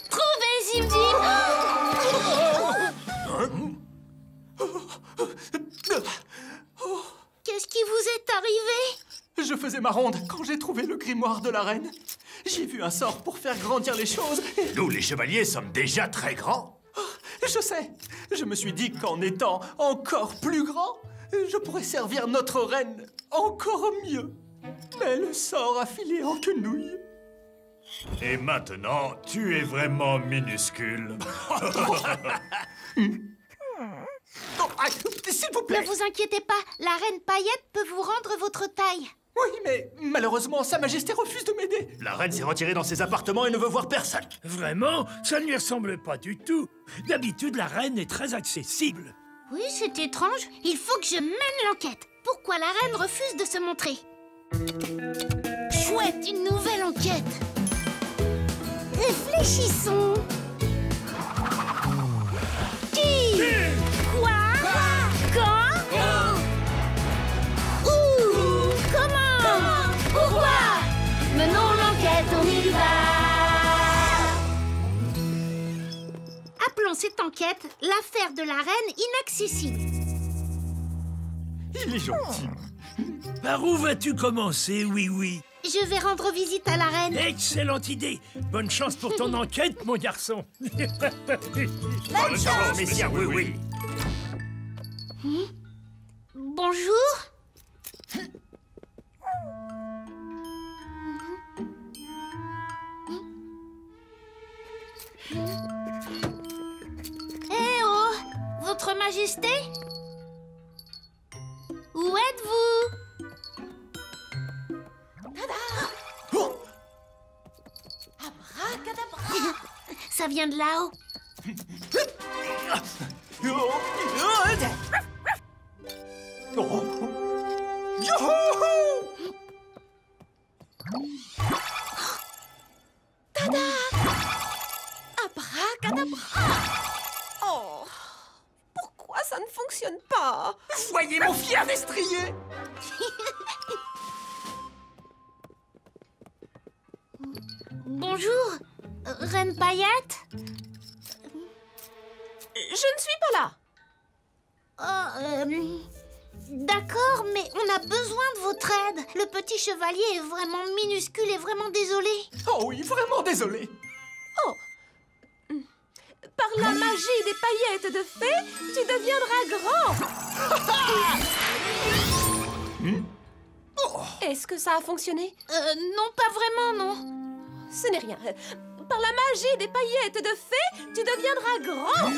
Trouvez, Zim Zim! Qu'est-ce qui vous est arrivé? Je faisais ma ronde quand j'ai trouvé le grimoire de la reine. J'ai vu un sort pour faire grandir les choses et... Nous, les chevaliers, sommes déjà très grands. Je sais. Je me suis dit qu'en étant encore plus grand, je pourrais servir notre reine encore mieux. Mais le sort a filé en quenouille. Et maintenant, tu es vraiment minuscule. Oh, s'il vous plaît. Ne vous inquiétez pas, la reine Paillette peut vous rendre votre taille. Oui, mais malheureusement, Sa Majesté refuse de m'aider. La reine s'est retirée dans ses appartements et ne veut voir personne. Vraiment? Ça ne lui ressemble pas du tout. D'habitude, la reine est très accessible. Oui, c'est étrange. Il faut que je mène l'enquête. Pourquoi la reine refuse de se montrer? Chouette, une nouvelle enquête. Réfléchissons. Qui? Quoi? Quand? Où? Comment? Pourquoi? Menons l'enquête, on y va. Appelons cette enquête l'affaire de la reine inaccessible. Il est gentil. Par où vas-tu commencer, oui? Je vais rendre visite à la reine. Excellente idée. Bonne chance pour ton enquête, mon garçon. Bonne chance, messire, oui. Bonjour. Eh oh, Votre Majesté? Où êtes-vous? Oh, Ça vient de là-haut. oh. Youhou! Abracadabra! Oh! Pourquoi ça ne fonctionne pas? Voyez mon fier destrier! Bonjour, Reine Paillette? Je ne suis pas là. Oh, d'accord, mais on a besoin de votre aide. Le petit chevalier est vraiment minuscule et vraiment désolé. Oh oui, vraiment désolé. Oh! Par la magie des paillettes de fée, tu deviendras grand. Est-ce que ça a fonctionné? Non, pas vraiment, non. Ce n'est rien. Par la magie des paillettes de fée, tu deviendras grand.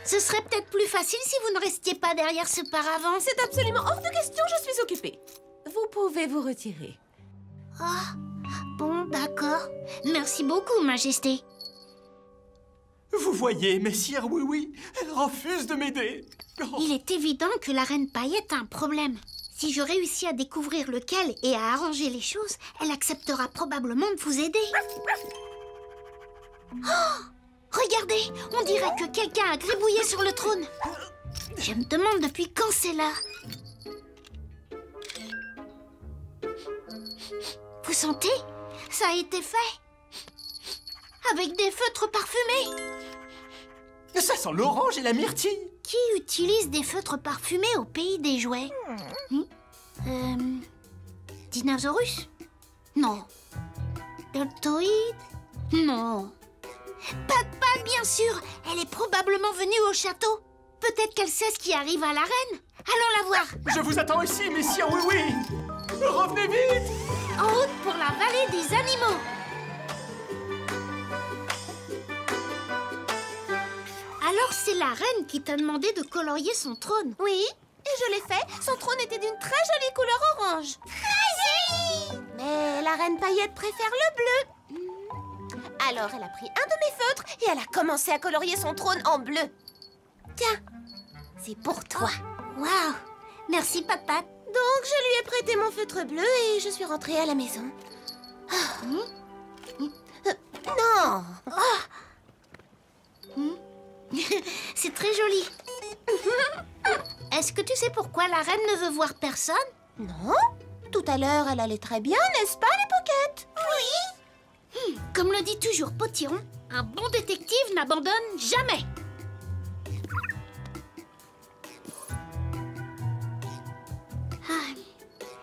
Ce serait peut-être plus facile si vous ne restiez pas derrière ce paravent. C'est absolument hors de question, je suis occupée. Vous pouvez vous retirer. Ah, bon, d'accord. Merci beaucoup, Majesté. Vous voyez, messire oui, elle refuse de m'aider. Oh. Il est évident que la reine Paillette a un problème. Si je réussis à découvrir lequel et à arranger les choses, elle acceptera probablement de vous aider. Oh! Regardez, on dirait que quelqu'un a gribouillé sur le trône. Je me demande depuis quand c'est là. Vous sentez? Ça a été fait. Avec des feutres parfumés. Ça sent l'orange et la myrtille. Qui utilise des feutres parfumés au pays des jouets? Dinosaurus? Non. Deltoïde? Non. Pat-Pat, bien sûr. Elle est probablement venue au château. Peut-être qu'elle sait ce qui arrive à la reine. Allons la voir. Je vous attends ici, messire oui. Revenez vite. En route pour la vallée des animaux. Alors c'est la reine qui t'a demandé de colorier son trône. Oui, et je l'ai fait. Son trône était d'une très jolie couleur orange. Très joli! Mais la reine paillette préfère le bleu. Alors elle a pris un de mes feutres et elle a commencé à colorier son trône en bleu. Tiens, c'est pour toi. Waouh! Merci, Patate. Donc je lui ai prêté mon feutre bleu et je suis rentrée à la maison. Non! C'est très joli. Est-ce que tu sais pourquoi la reine ne veut voir personne? Non? Tout à l'heure, elle allait très bien, n'est-ce pas, les Pocket? Oui. Comme le dit toujours Potiron, un bon détective n'abandonne jamais.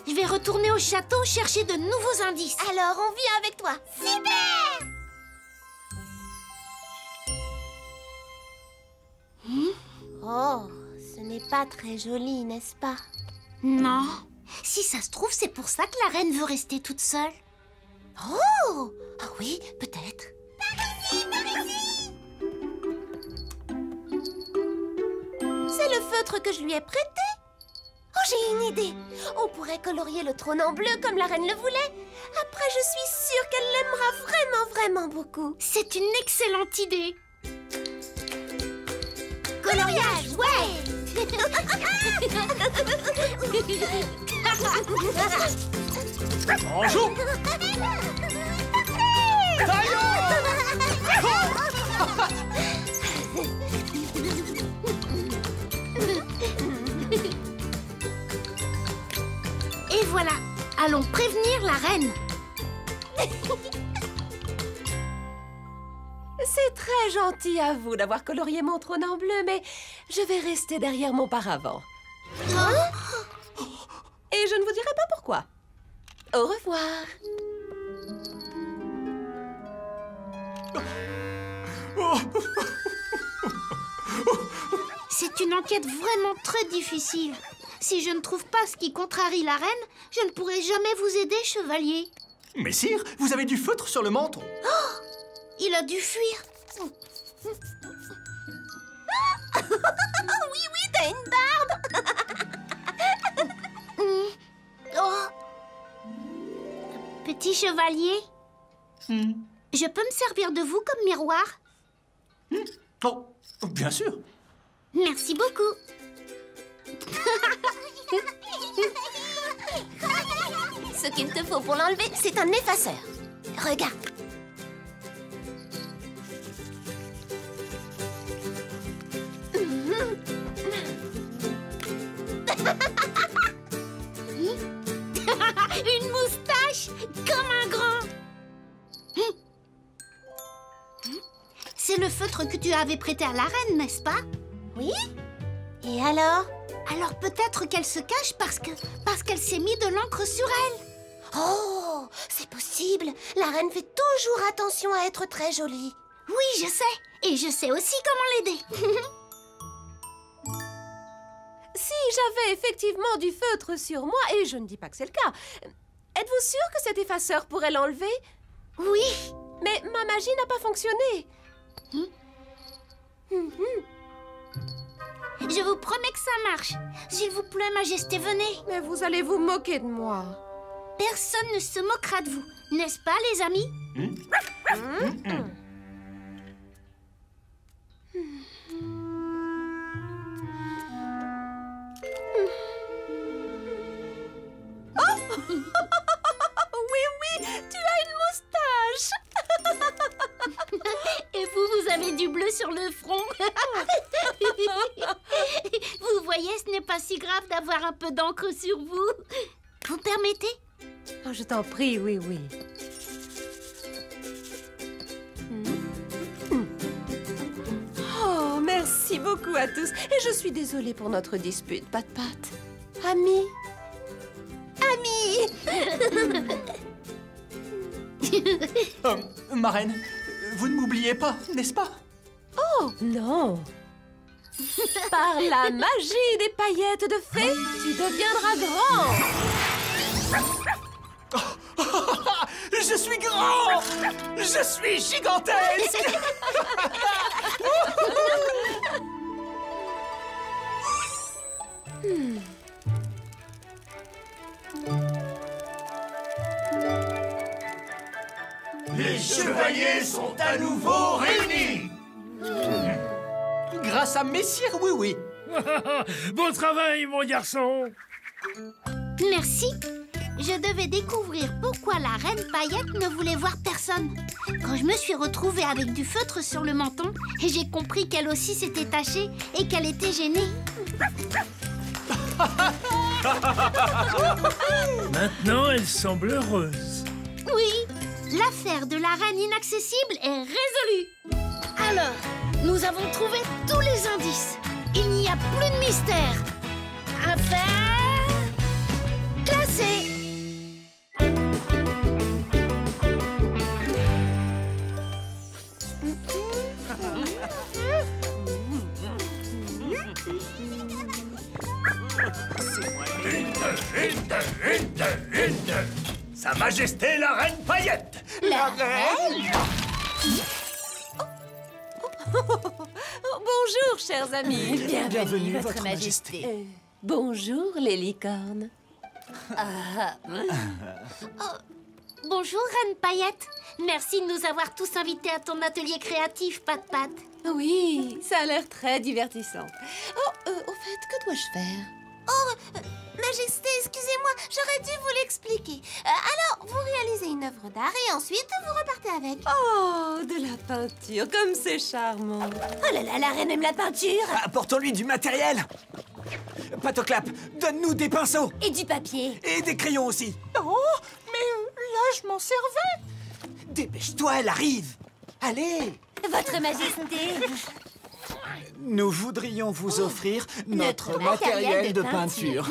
Je vais retourner au château chercher de nouveaux indices. Alors, on vient avec toi. Super! Oh, ce n'est pas très joli, n'est-ce pas? Non. Si ça se trouve, c'est pour ça que la reine veut rester toute seule. Oh! Ah oui, peut-être. C'est le feutre que je lui ai prêté. Oh, j'ai une idée. On pourrait colorier le trône en bleu comme la reine le voulait. Après, je suis sûre qu'elle l'aimera vraiment, vraiment beaucoup. C'est une excellente idée. Coloriage, ouais! Bonjour. Et voilà, allons prévenir la reine. C'est très gentil à vous d'avoir colorié mon trône en bleu, mais je vais rester derrière mon paravent. Et je ne vous dirai pas pourquoi. Au revoir. C'est une enquête vraiment très difficile. Si je ne trouve pas ce qui contrarie la reine, je ne pourrai jamais vous aider, chevalier. Mais sire, vous avez du feutre sur le menton. Il a dû fuir. Oui, t'as une barbe. Oh. Petit chevalier, je peux me servir de vous comme miroir? Oh, bien sûr. Merci beaucoup. Ce qu'il te faut pour l'enlever, c'est un effaceur. Regarde. Une moustache comme un grand. C'est le feutre que tu avais prêté à la reine, n'est-ce pas? Oui? Et alors? Alors peut-être qu'elle se cache parce qu'elle s'est mis de l'encre sur elle. Oh, c'est possible. La reine fait toujours attention à être très jolie. Oui, je sais. Et je sais aussi comment l'aider. Si j'avais effectivement du feutre sur moi, et je ne dis pas que c'est le cas, êtes-vous sûr que cet effaceur pourrait l'enlever? Oui. Mais ma magie n'a pas fonctionné. Je vous promets que ça marche. S'il vous plaît, Majesté, venez. Mais vous allez vous moquer de moi. Personne ne se moquera de vous. N'est-ce pas, les amis? Oui, tu as une moustache. Et vous avez du bleu sur le front. Vous voyez, ce n'est pas si grave d'avoir un peu d'encre sur vous. Vous permettez? Oh, je t'en prie, oui. Oh, merci beaucoup à tous. Et je suis désolée pour notre dispute, Pat-Pat. Amis. Ma reine, vous ne m'oubliez pas, n'est-ce pas? Oh, non. Par la magie des paillettes de fée, tu deviendras grand. Je suis grand! Je suis gigantesque! chevaliers sont à nouveau réunis. Grâce à Messire Oui-Oui. Bon travail, mon garçon. Merci. Je devais découvrir pourquoi la reine Paillette ne voulait voir personne. Quand je me suis retrouvée avec du feutre sur le menton, j'ai compris qu'elle aussi s'était tachée et qu'elle était gênée. Maintenant, elle semble heureuse. Oui, l'affaire de la reine inaccessible est résolue. Alors, nous avons trouvé tous les indices. Il n'y a plus de mystère. Affaire classée. Sa Majesté la Reine Paillette. La reine? Bonjour, chers amis. Bienvenue, Votre Majesté. Bonjour, les licornes. Bonjour, reine Paillette. Merci de nous avoir tous invités à ton atelier créatif, Pat-Pat. Oui, ça a l'air très divertissant. Au fait, que dois-je faire? Majesté, excusez-moi, j'aurais dû vous l'expliquer. Alors, vous réalisez une œuvre d'art et ensuite vous repartez avec. Oh, de la peinture, comme c'est charmant. Oh là là, la reine aime la peinture. Apportons-lui du matériel. Patoclap, donne-nous des pinceaux. Et du papier. Et des crayons aussi. Oh, mais là, je m'en servais. Dépêche-toi, elle arrive. Allez. Votre Majesté. Nous voudrions vous offrir notre matériel de peinture.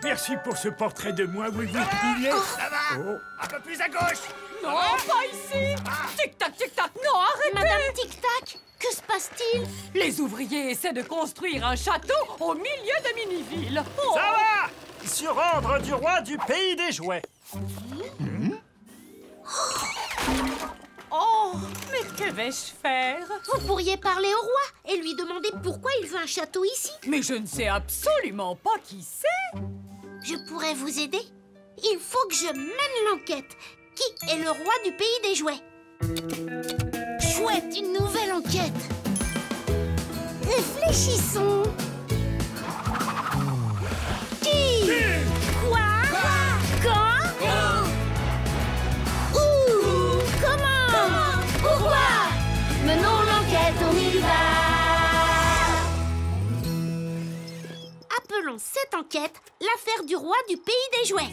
Merci pour ce portrait de moi, oui, oui. Il est... Ça va? Un peu plus à gauche. Non, pas ici. Tic-tac, tic-tac, non, arrêtez. Madame Tic-Tac, que se passe-t-il? Les ouvriers essaient de construire un château au milieu de mini-ville. Oh. Ça va? Sur ordre du roi du pays des jouets. Oh, mais que vais-je faire? Vous pourriez parler au roi et lui demander pourquoi il veut un château ici. Mais je ne sais absolument pas qui c'est. Je pourrais vous aider. Il faut que je mène l'enquête. Qui est le roi du pays des jouets? Chouette, une nouvelle enquête. Réfléchissons. Qui? Quoi? Quand? Où? Comment? Pourquoi? Menons l'enquête, on y va. Appelons cette enquête l'affaire du roi du pays des jouets.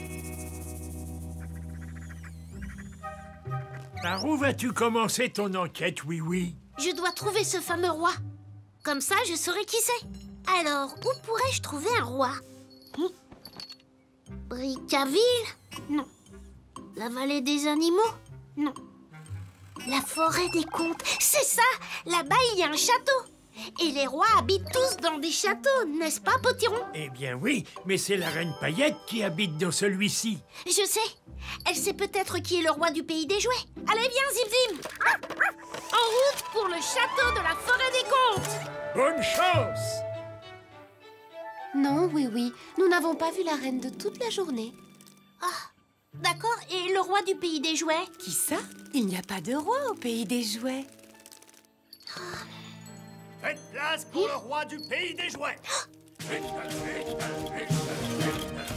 Par où vas-tu commencer ton enquête, oui, oui? Je dois trouver ce fameux roi. Comme ça, je saurai qui c'est. Alors, où pourrais-je trouver un roi? Bricaville? Non. La vallée des animaux? Non. La forêt des contes? C'est ça! Là-bas, il y a un château. Et les rois habitent tous dans des châteaux, n'est-ce pas, Potiron? Eh bien oui, mais c'est la reine Paillette qui habite dans celui-ci. Je sais. Elle sait peut-être qui est le roi du pays des jouets. Allez, viens, Zip Zim! En route pour le château de la forêt des contes! Bonne chance! Non, oui, oui, nous n'avons pas vu la reine de toute la journée. Ah, d'accord. Et le roi du pays des jouets? Qui ça? Il n'y a pas de roi au pays des jouets. Faites place pour le roi du pays des jouets.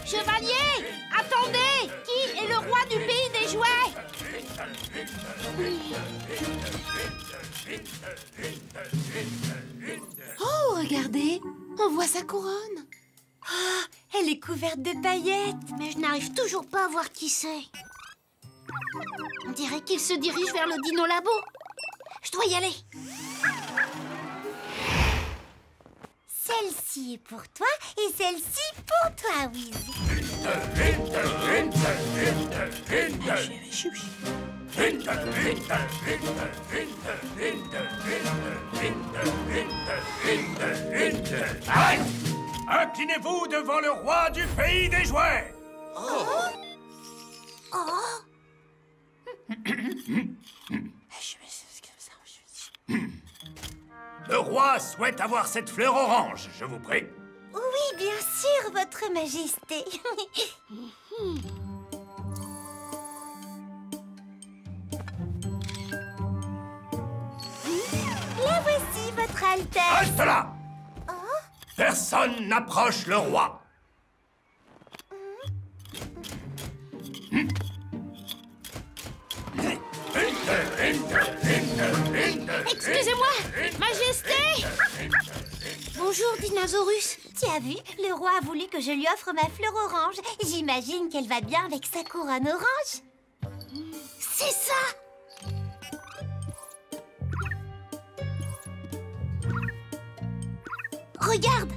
Chevalier, attendez! Qui est le roi du pays des jouets? Oh, regardez, on voit sa couronne. Ah, elle est couverte de paillettes. Mais je n'arrive toujours pas à voir qui c'est. On dirait qu'il se dirige vers le Dino Labo. Je dois y aller. Celle-ci est pour toi et celle-ci pour toi, Wiz. Arrête! Inclinez-vous devant le roi du pays des jouets. Le roi souhaite avoir cette fleur orange, je vous prie. Oui, bien sûr, Votre Majesté. La voici, Votre Altesse. Reste là! Personne n'approche le roi. Excusez-moi, Majesté! Bonjour, Dinosaurus. Tu as vu, le roi a voulu que je lui offre ma fleur orange. J'imagine qu'elle va bien avec sa couronne orange. C'est ça! Regarde!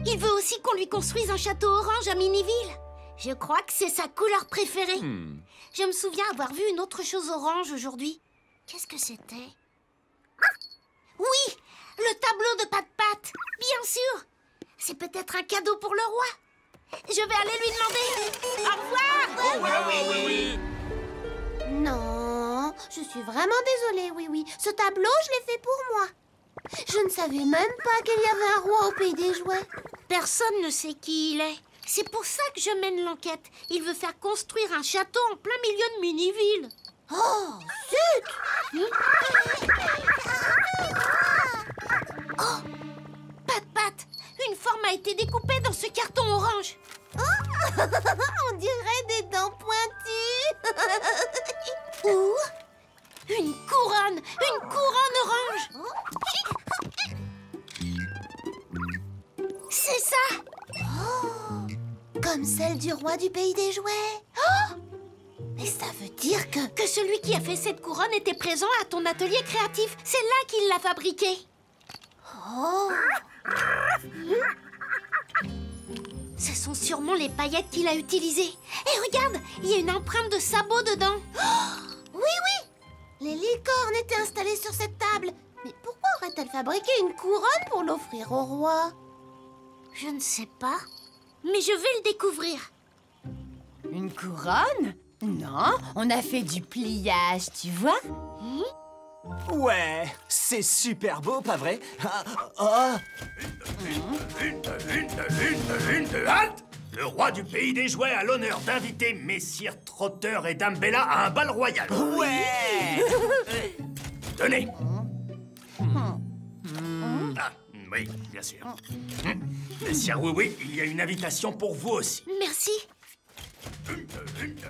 Il veut aussi qu'on lui construise un château orange à Miniville. Je crois que c'est sa couleur préférée. Je me souviens avoir vu une autre chose orange aujourd'hui. Qu'est-ce que c'était? Oui! Le tableau de Pat-Pat! Bien sûr! C'est peut-être un cadeau pour le roi. Je vais aller lui demander. Au revoir! Oui. Non, je suis vraiment désolée, oui. Ce tableau, je l'ai fait pour moi. Je ne savais même pas qu'il y avait un roi au pays des jouets. Personne ne sait qui il est. C'est pour ça que je mène l'enquête. Il veut faire construire un château en plein milieu de Miniville. Oh, zut! Oh! Pat-Pat! Une forme a été découpée dans ce carton orange. On dirait des dents pointues. Ou une couronne! Une couronne orange! C'est ça! Comme celle du roi du pays des jouets. Oh! Mais ça veut dire que... Que celui qui a fait cette couronne était présent à ton atelier créatif. C'est là qu'il l'a fabriquée. Oh! Ce sont sûrement les paillettes qu'il a utilisées. Et regarde, il y a une empreinte de sabot dedans. Oui! Les licornes étaient installées sur cette table. Mais pourquoi aurait-elle fabriqué une couronne pour l'offrir au roi? Je ne sais pas, mais je vais le découvrir. Une couronne? Non, on a fait du pliage, tu vois? Ouais, c'est super beau, pas vrai? Halte! Le roi du pays des jouets a l'honneur d'inviter Messire Trotter et Dame Bella à un bal royal. Ouais! Tenez. Ah, oui, bien sûr. Messire Oui, il y a une invitation pour vous aussi. Merci.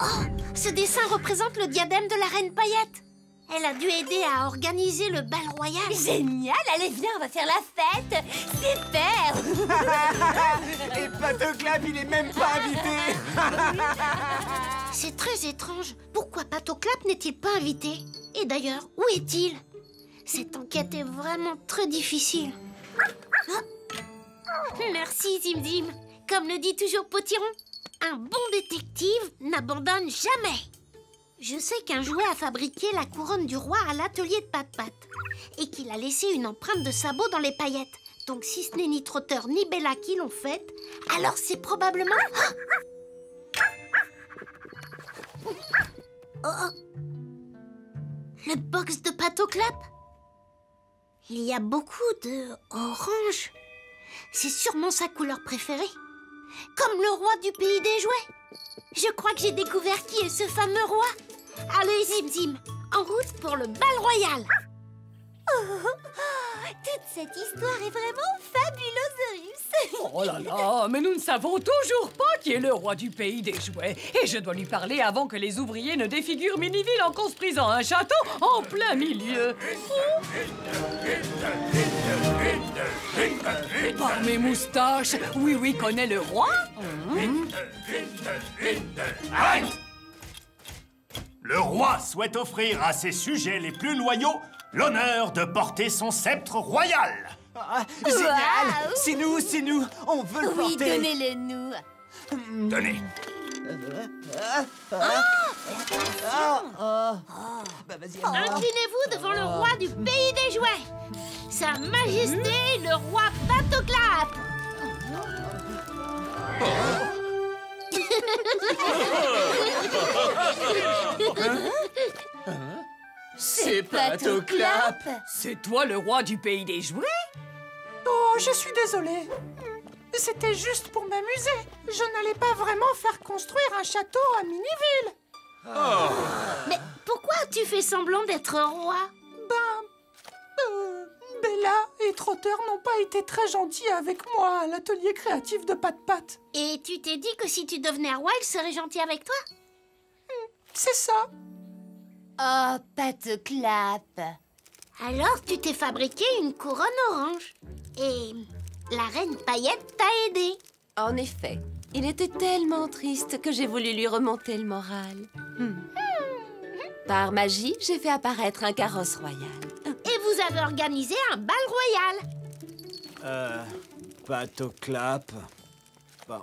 Oh, ce dessin représente le diadème de la reine Paillette. Elle a dû aider à organiser le bal royal. Génial! Allez, viens, on va faire la fête! Super! Et Patoclap, il est même pas invité! C'est très étrange. Pourquoi Patoclap n'est-il pas invité? Et d'ailleurs, où est-il? Cette enquête est vraiment très difficile. Ah. Merci, Zim Zim. Comme le dit toujours Potiron, un bon détective n'abandonne jamais. Je sais qu'un jouet a fabriqué la couronne du roi à l'atelier de Pat-Pat et qu'il a laissé une empreinte de sabot dans les paillettes. Donc si ce n'est ni Trotter ni Bella qui l'ont faite, alors c'est probablement... Le box de Patoclap. Il y a beaucoup de orange. C'est sûrement sa couleur préférée. Comme le roi du pays des jouets. Je crois que j'ai découvert qui est ce fameux roi. Allez, Zim Zim, en route pour le bal royal. Toute cette histoire est vraiment fabuloseuse. Oh là là, mais nous ne savons toujours pas qui est le roi du pays des jouets. Et je dois lui parler avant que les ouvriers ne défigurent Miniville en construisant un château en plein milieu. Par mes moustaches, Oui connaît le roi. Arrête! Le roi souhaite offrir à ses sujets les plus loyaux l'honneur de porter son sceptre royal. Ah, génial! C'est nous! On veut le Oui, porter! donnez-le-nous. Tenez. Bah, vas-y, Inclinez-vous devant le roi du pays des jouets. Sa Majesté, le roi Patoclap. C'est Patoclap! C'est toi le roi du pays des jouets? Oh, je suis désolée. C'était juste pour m'amuser. Je n'allais pas vraiment faire construire un château à Miniville. Mais pourquoi tu fais semblant d'être roi? Bella et Trotter n'ont pas été très gentils avec moi à l'atelier créatif de Pat-Pat. Et tu t'es dit que si tu devenais roi, ils seraient gentils avec toi? C'est ça. Oh, Patoclap. Alors tu t'es fabriqué une couronne orange. Et la reine Paillette t'a aidé. En effet, il était tellement triste que j'ai voulu lui remonter le moral. Par magie, j'ai fait apparaître un carrosse royal. Et vous avez organisé un bal royal. Patoclap,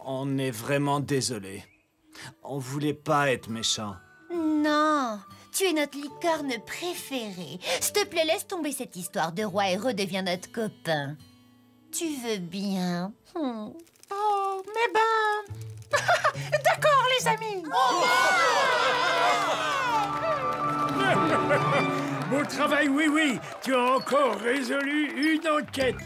on est vraiment désolé. On voulait pas être méchant. Non, tu es notre licorne préférée. S'il te plaît, laisse tomber cette histoire de roi et redeviens notre copain. Tu veux bien? Oh, mais ben... D'accord, les amis. Bon travail, oui. Tu as encore résolu une enquête.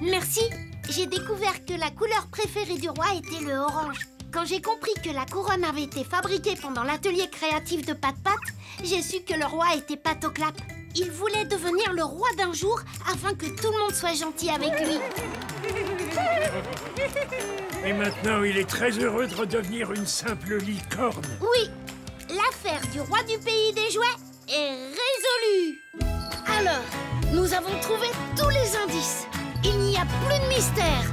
Merci. J'ai découvert que la couleur préférée du roi était le orange. Quand j'ai compris que la couronne avait été fabriquée pendant l'atelier créatif de Pat-Pat, j'ai su que le roi était Patoclap. Il voulait devenir le roi d'un jour afin que tout le monde soit gentil avec lui. Et maintenant, il est très heureux de redevenir une simple licorne. Oui, l'affaire du roi du pays des jouets est résolue. Alors, nous avons trouvé tous les indices. Il n'y a plus de mystère.